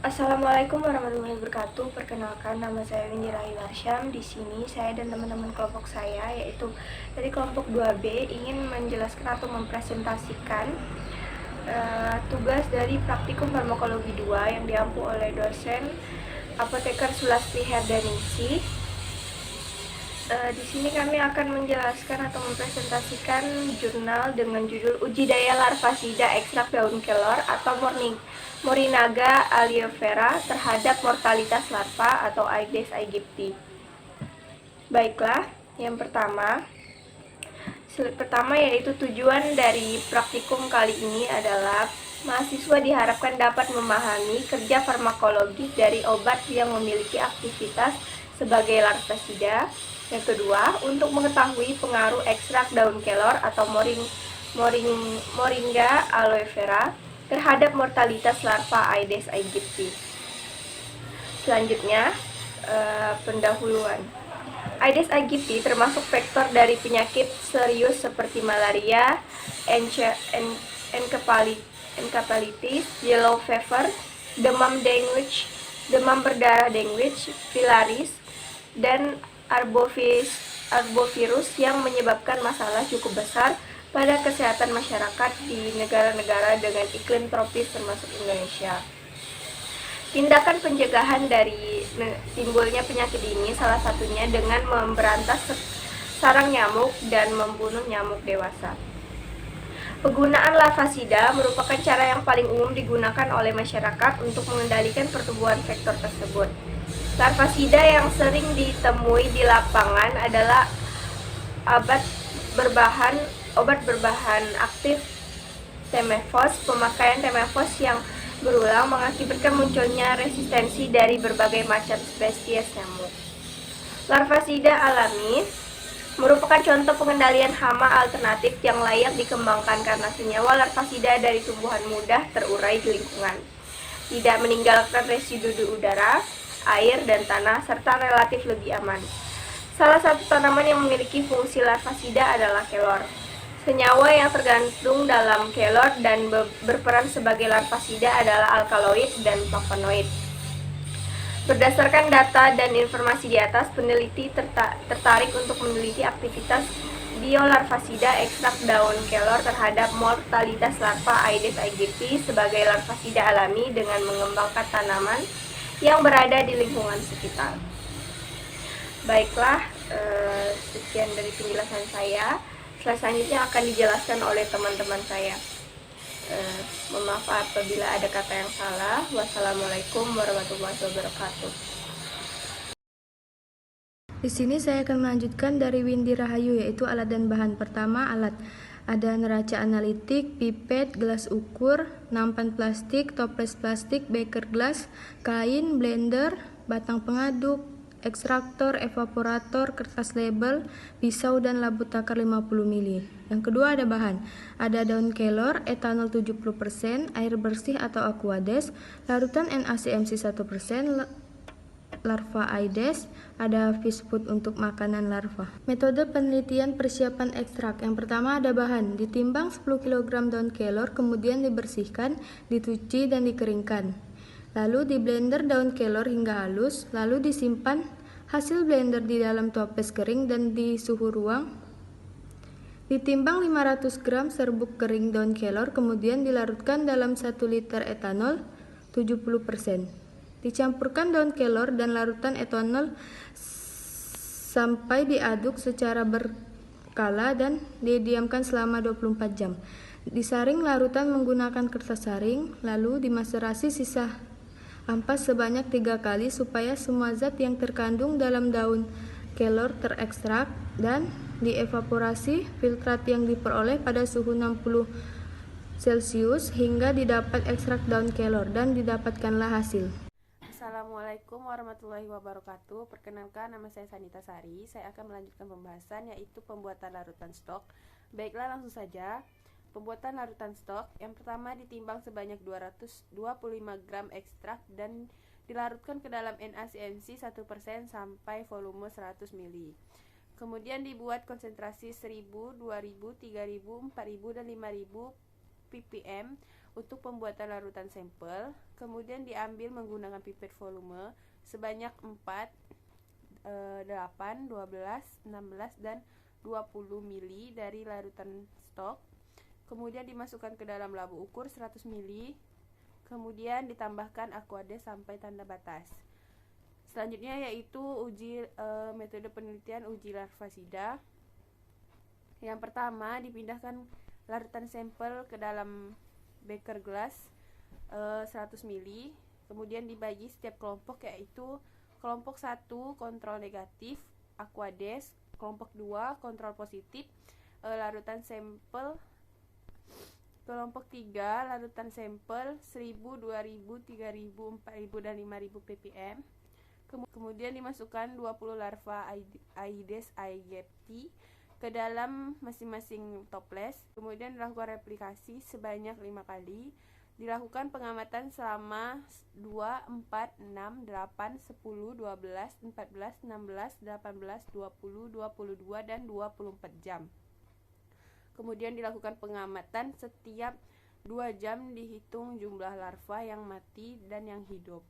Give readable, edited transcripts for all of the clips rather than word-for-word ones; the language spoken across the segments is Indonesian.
Assalamualaikum warahmatullahi wabarakatuh. Perkenalkan, nama saya Windy Rahil Arsyam. Di sini saya dan teman-teman kelompok saya, yaitu dari kelompok 2B, ingin menjelaskan atau mempresentasikan tugas dari praktikum farmakologi 2 yang diampu oleh dosen apoteker Sulasti Herdaningsi. Di sini kami akan menjelaskan atau mempresentasikan jurnal dengan judul Uji Daya Larvasida Ekstrak Daun Kelor atau Morinaga aloevera terhadap mortalitas larva atau Aedes aegypti. Baiklah, yang pertama yaitu tujuan dari praktikum kali ini adalah mahasiswa diharapkan dapat memahami kerja farmakologi dari obat yang memiliki aktivitas sebagai larvasida. Yang kedua, untuk mengetahui pengaruh ekstrak daun kelor atau Moringa aloe vera terhadap mortalitas larva Aedes aegypti. Selanjutnya, pendahuluan. Aedes aegypti termasuk vektor dari penyakit serius seperti malaria, encephalitis, yellow fever, demam dengue, demam berdarah dengue, filaris, dan arbovirus yang menyebabkan masalah cukup besar pada kesehatan masyarakat di negara-negara dengan iklim tropis termasuk Indonesia. Tindakan pencegahan dari timbulnya penyakit ini salah satunya dengan memberantas sarang nyamuk dan membunuh nyamuk dewasa. Penggunaan larvasida merupakan cara yang paling umum digunakan oleh masyarakat untuk mengendalikan pertumbuhan vektor tersebut. Larvasida yang sering ditemui di lapangan adalah obat berbahan aktif Temefos. Pemakaian Temefos yang berulang mengakibatkan munculnya resistensi dari berbagai macam spesies nyamuk. Larvasida alami merupakan contoh pengendalian hama alternatif yang layak dikembangkan karena senyawa larvasida dari tumbuhan mudah terurai di lingkungan, tidak meninggalkan residu di udara, air, dan tanah, serta relatif lebih aman. Salah satu tanaman yang memiliki fungsi larvasida adalah kelor. Senyawa yang tergantung dalam kelor dan berperan sebagai larvasida adalah alkaloid dan flavonoid. Berdasarkan data dan informasi di atas, peneliti tertarik untuk meneliti aktivitas biolarvasida ekstrak daun kelor terhadap mortalitas larva Aedes aegypti sebagai larvasida alami dengan mengembangkan tanaman yang berada di lingkungan sekitar. Baiklah, sekian dari penjelasan saya. Selanjutnya akan dijelaskan oleh teman-teman saya. Mohon maaf apabila ada kata yang salah. Wassalamualaikum warahmatullahi wabarakatuh. Di sini saya akan melanjutkan dari Windy Rahayu, yaitu alat dan bahan. Pertama, alat. Ada neraca analitik, pipet, gelas ukur, nampan plastik, toples plastik, beker gelas, kain, blender, batang pengaduk, ekstraktor, evaporator, kertas label, pisau, dan labu takar 50 ml. Yang kedua ada bahan. Ada daun kelor, etanol 70%, air bersih atau aquades, larutan NaCMC 1%, larva Aedes, ada fish food untuk makanan larva. Metode penelitian persiapan ekstrak. Yang pertama ada bahan. Ditimbang 10 kg daun kelor, kemudian dibersihkan, dicuci, dan dikeringkan. Lalu di blender daun kelor hingga halus, lalu disimpan hasil blender di dalam toples kering dan di suhu ruang. Ditimbang 500 gram serbuk kering daun kelor, kemudian dilarutkan dalam 1 liter etanol 70%. Dicampurkan daun kelor dan larutan etanol sampai diaduk secara berkala dan didiamkan selama 24 jam. Disaring larutan menggunakan kertas saring, lalu dimaserasi sisa ampas sebanyak 3 kali supaya semua zat yang terkandung dalam daun kelor terekstrak, dan dievaporasi filtrat yang diperoleh pada suhu 60 Celcius hingga didapat ekstrak daun kelor, dan didapatkanlah hasil. Assalamualaikum warahmatullahi wabarakatuh. Perkenalkan, nama saya Sanita Sari. Saya akan melanjutkan pembahasan yaitu pembuatan larutan stok. Baiklah, langsung saja. Pembuatan larutan stok. Yang pertama, ditimbang sebanyak 225 gram ekstrak dan dilarutkan ke dalam NaCMC 1% sampai volume 100 ml. Kemudian dibuat konsentrasi 1000, 2000, 3000, 4000, dan 5000 ppm untuk pembuatan larutan sampel, kemudian diambil menggunakan pipet volume sebanyak 4, 8, 12, 16, dan 20 ml dari larutan stok. Kemudian dimasukkan ke dalam labu ukur 100 ml. Kemudian ditambahkan Aquades sampai tanda batas. Selanjutnya yaitu uji metode penelitian uji larvasida. Yang pertama, dipindahkan larutan sampel ke dalam beker gelas 100 ml. Kemudian dibagi setiap kelompok, yaitu kelompok 1 kontrol negatif Aquades, kelompok 2 kontrol positif larutan sampel, kelompok 3 larutan sampel 1000, 2000, 3000, 4000, dan 5000 ppm. Kemudian dimasukkan 20 larva Aedes aegypti ke dalam masing-masing toples. Kemudian dilakukan replikasi sebanyak 5 kali. Dilakukan pengamatan selama 2, 4, 6, 8, 10, 12, 14, 16, 18, 20, 22, dan 24 jam. Kemudian dilakukan pengamatan setiap 2 jam, dihitung jumlah larva yang mati dan yang hidup.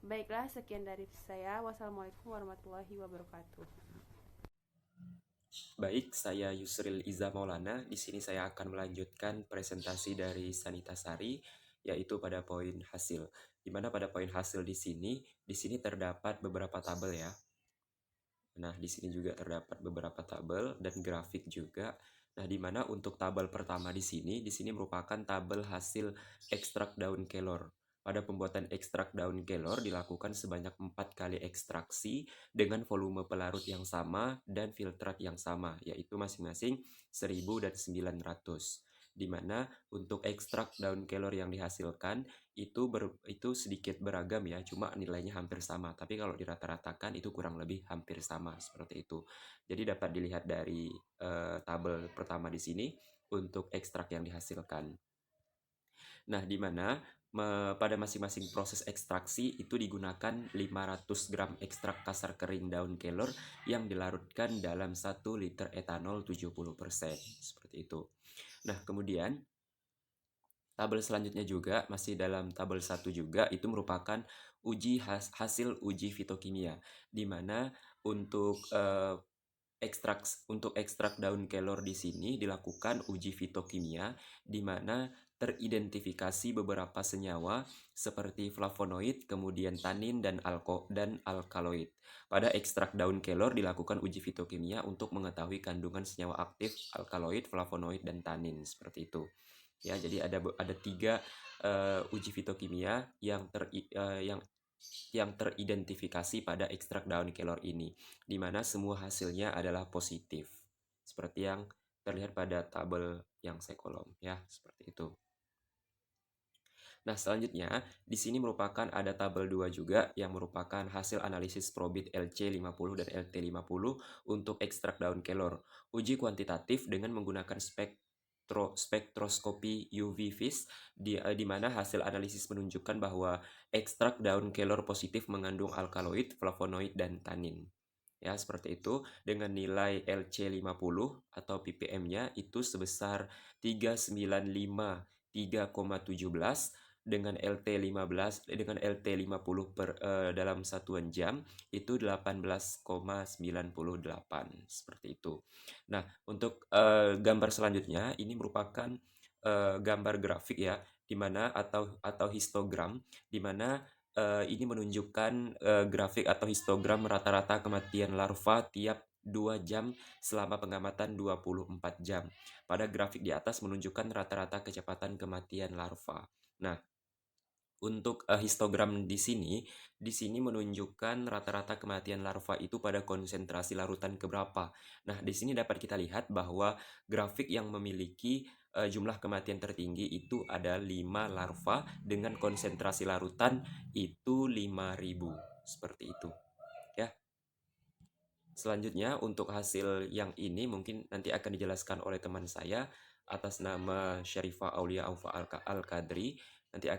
Baiklah, sekian dari saya. Wassalamualaikum warahmatullahi wabarakatuh. Baik, saya Yusril Iza Maulana. Di sini saya akan melanjutkan presentasi dari Sanita Sari, yaitu pada poin hasil. Di mana pada poin hasil di sini terdapat beberapa tabel ya. Nah, di sini juga terdapat beberapa tabel dan grafik juga. Nah, di mana untuk tabel pertama di sini merupakan tabel hasil ekstrak daun kelor. Pada pembuatan ekstrak daun kelor dilakukan sebanyak 4 kali ekstraksi dengan volume pelarut yang sama dan filtrat yang sama, yaitu masing-masing 1000 dan 900. Di mana untuk ekstrak daun kelor yang dihasilkan itu sedikit beragam ya, cuma nilainya hampir sama. Tapi kalau dirata-ratakan itu kurang lebih hampir sama seperti itu. Jadi dapat dilihat dari tabel pertama di sini untuk ekstrak yang dihasilkan. Nah, di mana pada masing-masing proses ekstraksi itu digunakan 500 gram ekstrak kasar kering daun kelor yang dilarutkan dalam 1 liter etanol 70%. Seperti itu. Nah, kemudian tabel selanjutnya juga masih dalam tabel 1 juga, itu merupakan hasil uji fitokimia, di mana untuk ekstrak daun kelor di sini dilakukan uji fitokimia, di mana teridentifikasi beberapa senyawa seperti flavonoid, kemudian tanin dan alkaloid. Pada ekstrak daun kelor dilakukan uji fitokimia untuk mengetahui kandungan senyawa aktif alkaloid, flavonoid, dan tanin seperti itu. Ya, jadi ada 3 uji fitokimia yang teridentifikasi pada ekstrak daun kelor ini, di mana semua hasilnya adalah positif, seperti yang terlihat pada tabel yang saya kolom ya, seperti itu. Nah, selanjutnya di sini merupakan ada tabel 2 juga yang merupakan hasil analisis probit LC50 dan LT50 untuk ekstrak daun kelor. Uji kuantitatif dengan menggunakan spektroskopi UV vis, di mana hasil analisis menunjukkan bahwa ekstrak daun kelor positif mengandung alkaloid, flavonoid, dan tanin. Ya, seperti itu, dengan nilai LC50 atau ppm-nya itu sebesar 395 3,17, dengan LT50 dalam satuan jam itu 18,98 seperti itu. Nah, untuk gambar selanjutnya ini merupakan gambar grafik ya, di mana atau histogram, di mana ini menunjukkan grafik atau histogram rata-rata kematian larva tiap 2 jam selama pengamatan 24 jam. Pada grafik di atas menunjukkan rata-rata kecepatan kematian larva. Nah, untuk histogram di sini menunjukkan rata-rata kematian larva itu pada konsentrasi larutan keberapa. Nah, di sini dapat kita lihat bahwa grafik yang memiliki jumlah kematian tertinggi itu ada 5 larva dengan konsentrasi larutan itu 5000. Seperti itu. Ya. Selanjutnya untuk hasil yang ini mungkin nanti akan dijelaskan oleh teman saya atas nama Syarifah Aulia Aufa Al-Qadri. Nanti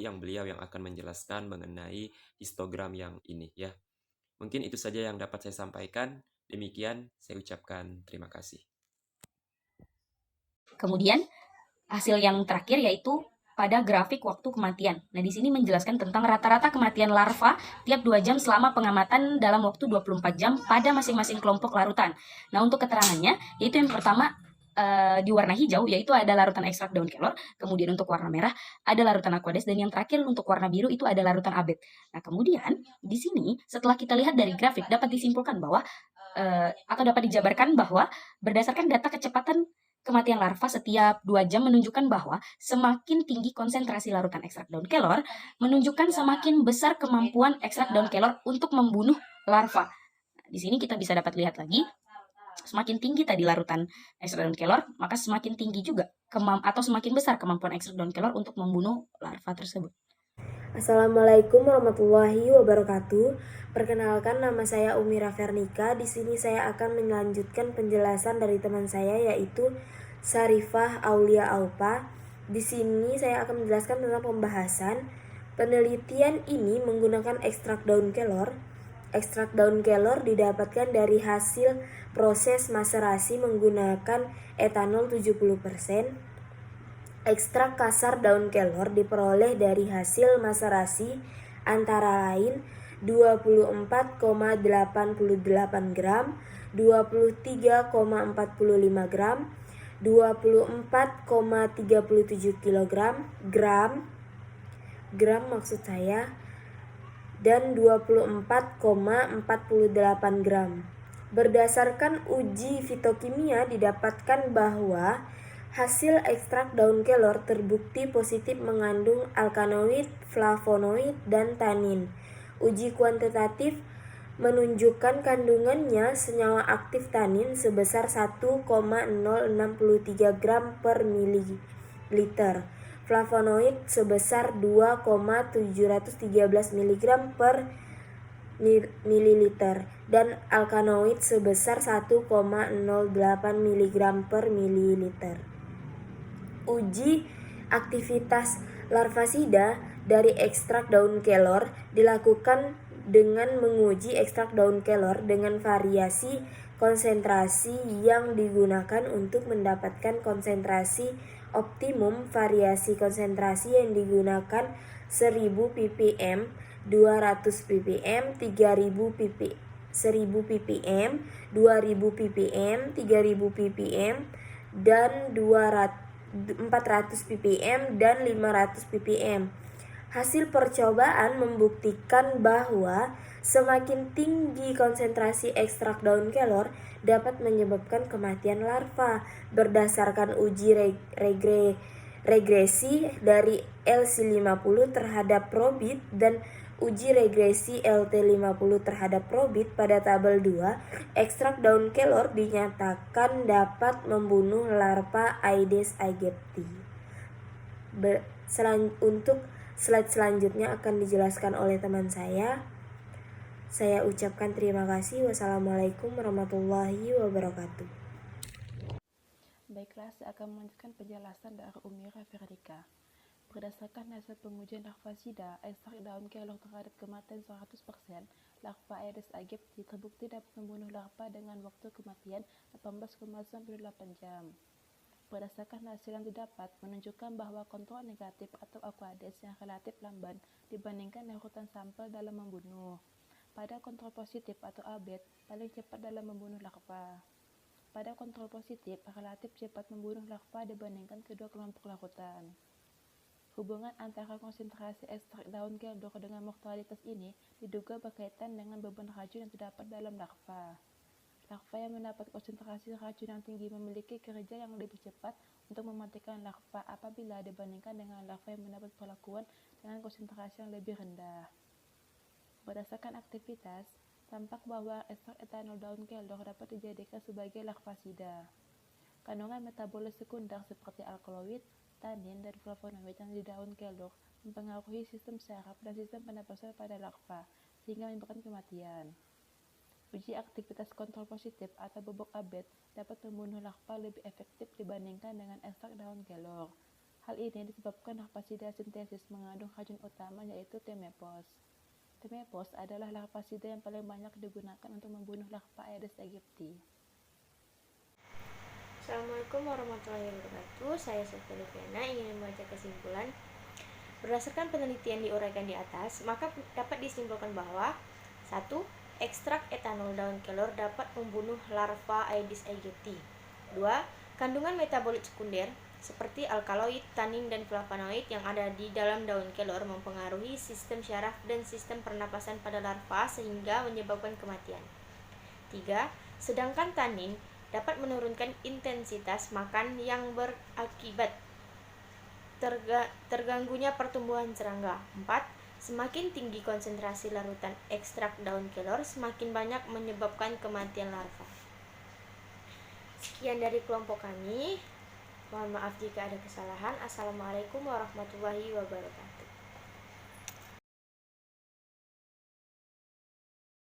beliau yang akan menjelaskan mengenai histogram yang ini ya. Mungkin itu saja yang dapat saya sampaikan. Demikian saya ucapkan terima kasih. Kemudian hasil yang terakhir yaitu pada grafik waktu kematian. Nah, di sini menjelaskan tentang rata-rata kematian larva tiap 2 jam selama pengamatan dalam waktu 24 jam pada masing-masing kelompok larutan. Nah, untuk keterangannya, yaitu yang pertama di warna hijau, yaitu ada larutan ekstrak daun kelor, kemudian untuk warna merah ada larutan aquades, dan yang terakhir untuk warna biru itu ada larutan abet. Nah, kemudian di sini setelah kita lihat dari grafik dapat disimpulkan bahwa atau dapat dijabarkan bahwa berdasarkan data kecepatan kematian larva setiap 2 jam menunjukkan bahwa semakin tinggi konsentrasi larutan ekstrak daun kelor, menunjukkan semakin besar kemampuan ekstrak daun kelor untuk membunuh larva. Di sini kita bisa dapat lihat lagi, semakin tinggi tadi larutan ekstrak daun kelor, maka semakin tinggi juga atau semakin besar kemampuan ekstrak daun kelor untuk membunuh larva tersebut. Assalamualaikum warahmatullahi wabarakatuh. Perkenalkan, nama saya Umira Vernika. Di sini saya akan melanjutkan penjelasan dari teman saya, yaitu Sarifah Aulia Aupa. Di sini saya akan menjelaskan tentang pembahasan. Penelitian ini menggunakan ekstrak daun kelor. Ekstrak daun kelor didapatkan dari hasil proses maserasi menggunakan etanol 70%. Ekstrak kasar daun kelor diperoleh dari hasil maserasi antara lain 24,88 gram, 23,45 gram, 24,37 kilogram, gram maksud saya, dan 24,48 gram. Berdasarkan uji fitokimia didapatkan bahwa hasil ekstrak daun kelor terbukti positif mengandung alkaloid, flavonoid, dan tanin. Uji kuantitatif menunjukkan kandungannya senyawa aktif tanin sebesar 1,063 gram per mililiter, flavonoid sebesar 2,713 mg per mililiter, dan alkaloid sebesar 1,08 mg per mililiter. Uji aktivitas larvasida dari ekstrak daun kelor dilakukan dengan menguji ekstrak daun kelor dengan variasi konsentrasi yang digunakan untuk mendapatkan konsentrasi optimum. Variasi konsentrasi yang digunakan 1000 ppm, 200 ppm, 3000 ppm, 1000 ppm, 2000 ppm, 3000 ppm, dan 400 ppm dan 500 ppm. Hasil percobaan membuktikan bahwa semakin tinggi konsentrasi ekstrak daun kelor dapat menyebabkan kematian larva. Berdasarkan uji regresi dari LC50 terhadap probit dan uji regresi LT50 terhadap probit pada tabel 2, ekstrak daun kelor dinyatakan dapat membunuh larva Aedes aegypti. Untuk slide selanjutnya akan dijelaskan oleh teman saya. Saya ucapkan terima kasih. Wassalamualaikum warahmatullahi wabarakatuh. Baiklah, saya akan melanjutkan penjelasan dari Umira Vernika. Berdasarkan hasil pengujian larvasida, ekstrak daun kelor terhadap kematian 100%, larva Aedes aegypti terbukti dapat membunuh larva dengan waktu kematian 18,98 jam. Berdasarkan hasil yang didapat, menunjukkan bahwa kontrol negatif atau aquades yang relatif lamban dibandingkan larutan sampel dalam membunuh. Pada kontrol positif atau abet, paling cepat dalam membunuh larva. Pada kontrol positif, relatif cepat membunuh larva dibandingkan kedua kelompok larutan. Hubungan antara konsentrasi ekstrak daun kelor dengan mortalitas ini diduga berkaitan dengan beban racun yang terdapat dalam larva. Larva yang mendapat konsentrasi racun yang tinggi memiliki kerja yang lebih cepat untuk mematikan larva apabila dibandingkan dengan larva yang mendapat perlakuan dengan konsentrasi yang lebih rendah. Berdasarkan aktivitas, tampak bahwa ekstrak etanol daun kelor dapat dijadikan sebagai larvasida. Kandungan metabolit sekunder seperti alkaloid, tanin, dan flavonoid yang di daun kelor mempengaruhi sistem saraf dan sistem pernapasan pada larva, sehingga menyebabkan kematian. Uji aktivitas kontrol positif atau bobok abet dapat membunuh larva lebih efektif dibandingkan dengan ekstrak daun kelor. Hal ini disebabkan larvasida sintesis mengandung racun utama, yaitu T-mepos. T-mepos adalah larvasida yang paling banyak digunakan untuk membunuh larva Aedes aegypti. Assalamualaikum warahmatullahi wabarakatuh. Saya Sofia Liviana ingin membaca kesimpulan Berdasarkan penelitian diuraikan di atas, maka dapat disimpulkan bahwa 1. Ekstrak etanol daun kelor dapat membunuh larva Aedes aegypti. 2. Kandungan metabolit sekunder seperti alkaloid, tanin, dan flavonoid yang ada di dalam daun kelor mempengaruhi sistem syaraf dan sistem pernapasan pada larva sehingga menyebabkan kematian. 3. Sedangkan tanin dapat menurunkan intensitas makan yang berakibat terganggunya pertumbuhan serangga. 4. Semakin tinggi konsentrasi larutan ekstrak daun kelor, semakin banyak menyebabkan kematian larva. Sekian dari kelompok kami. Mohon maaf jika ada kesalahan. Assalamualaikum warahmatullahi wabarakatuh.